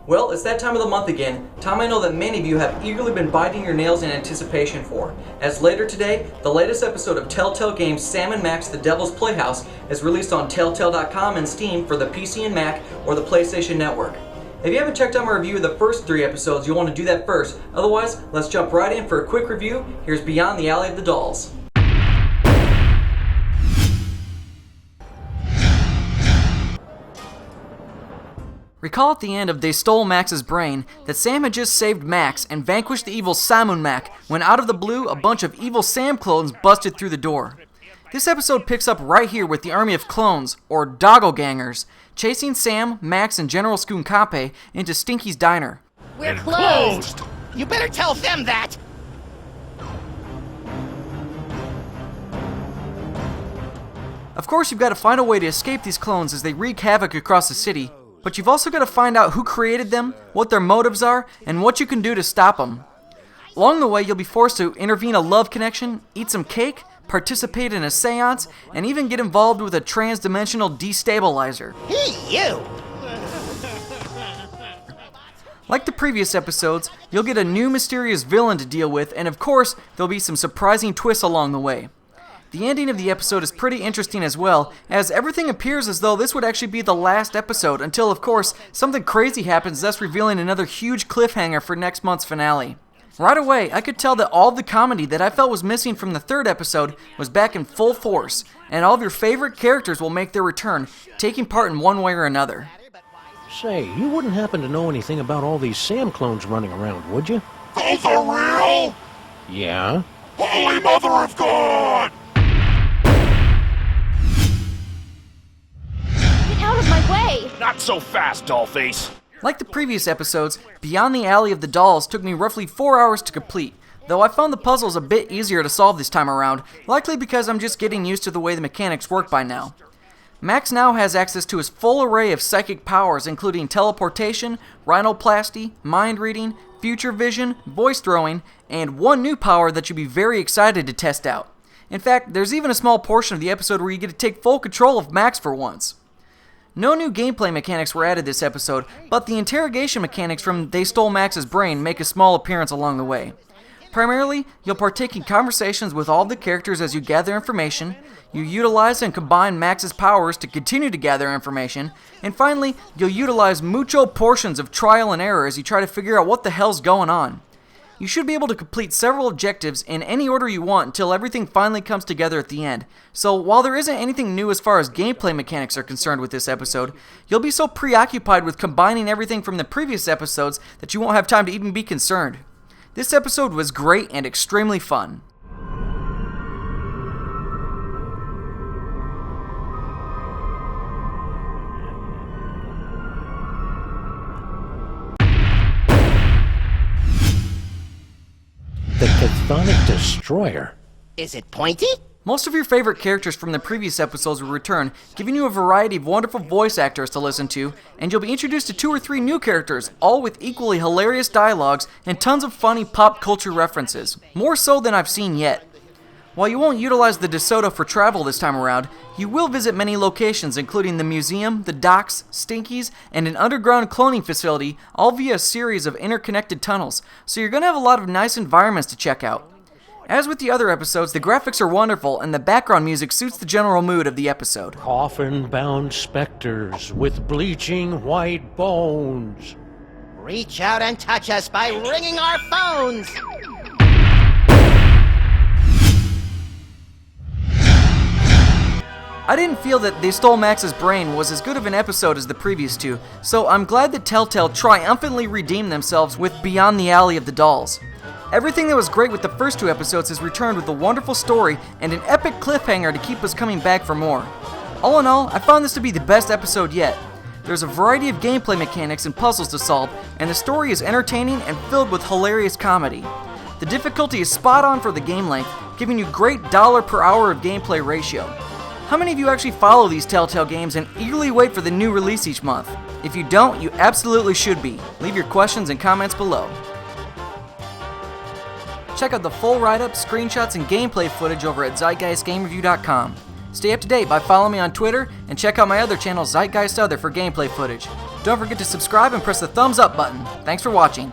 Well, it's that time of the month again, time I know that many of you have eagerly been biting your nails in anticipation for, as later today, the latest episode of Telltale games Sam & Max The Devil's Playhouse is released on Telltale.com and Steam for the PC and Mac or the PlayStation Network. If you haven't checked out my review of the first 3 episodes, you'll want to do that first. Otherwise, let's jump right in for a quick review. Here's Beyond the Alley of the Dolls. Recall at the end of They Stole Max's Brain that Sam had just saved Max and vanquished the evil Samun Mac when out of the blue a bunch of evil Sam clones busted through the door. This episode picks up right here with the army of clones, or doppelgangers, chasing Sam, Max, and General Schoonkape into Stinky's diner. We're closed! You better tell them that! Of course, you've got to find a way to escape these clones as they wreak havoc across the city, but you've also got to find out who created them, what their motives are, and what you can do to stop them. Along the way, you'll be forced to intervene a love connection, eat some cake, participate in a seance, and even get involved with a trans-dimensional destabilizer. Hey, you! Like the previous episodes, you'll get a new mysterious villain to deal with, and of course, there'll be some surprising twists along the way. The ending of the episode is pretty interesting as well, as everything appears as though this would actually be the last episode until, of course, something crazy happens, thus revealing another huge cliffhanger for next month's finale. Right away, I could tell that all of the comedy that I felt was missing from the 3rd episode was back in full force, and all of your favorite characters will make their return, taking part in one way or another. Say, you wouldn't happen to know anything about all these Sam clones running around, would you? Those are real? Yeah? Holy Mother of God! Out of my way! Not so fast, Dollface! Like the previous episodes, Beyond the Alley of the Dolls took me roughly 4 hours to complete, though I found the puzzles a bit easier to solve this time around, likely because I'm just getting used to the way the mechanics work by now. Max now has access to his full array of psychic powers, including teleportation, rhinoplasty, mind reading, future vision, voice throwing, and one new power that you'll be very excited to test out. In fact, there's even a small portion of the episode where you get to take full control of Max for once. No new gameplay mechanics were added this episode, but the interrogation mechanics from They Stole Max's Brain make a small appearance along the way. Primarily, you'll partake in conversations with all the characters as you gather information, you utilize and combine Max's powers to continue to gather information, and finally, you'll utilize mucho portions of trial and error as you try to figure out what the hell's going on. You should be able to complete several objectives in any order you want until everything finally comes together at the end. So while there isn't anything new as far as gameplay mechanics are concerned with this episode, you'll be so preoccupied with combining everything from the previous episodes that you won't have time to even be concerned. This episode was great and extremely fun. The Chthonic Destroyer. Is it pointy? Most of your favorite characters from the previous episodes will return, giving you a variety of wonderful voice actors to listen to, and you'll be introduced to 2 or 3 new characters, all with equally hilarious dialogues and tons of funny pop culture references, more so than I've seen yet. While you won't utilize the DeSoto for travel this time around, you will visit many locations including the museum, the docks, Stinky's, and an underground cloning facility, all via a series of interconnected tunnels, so you're going to have a lot of nice environments to check out. As with the other episodes, the graphics are wonderful and the background music suits the general mood of the episode. Coffin-bound specters with bleaching white bones. Reach out and touch us by ringing our phones! I didn't feel that They Stole Max's Brain was as good of an episode as the previous 2, so I'm glad that Telltale triumphantly redeemed themselves with Beyond the Alley of the Dolls. Everything that was great with the first 2 episodes has returned with a wonderful story and an epic cliffhanger to keep us coming back for more. All in all, I found this to be the best episode yet. There's a variety of gameplay mechanics and puzzles to solve, and the story is entertaining and filled with hilarious comedy. The difficulty is spot on for the game length, giving you great dollar per hour of gameplay ratio. How many of you actually follow these Telltale games and eagerly wait for the new release each month? If you don't, you absolutely should be. Leave your questions and comments below. Check out the full write-up, screenshots, and gameplay footage over at ZeitgeistGameReview.com. Stay up to date by following me on Twitter, and check out my other channel, Zeitgeist Other, for gameplay footage. Don't forget to subscribe and press the thumbs up button. Thanks for watching.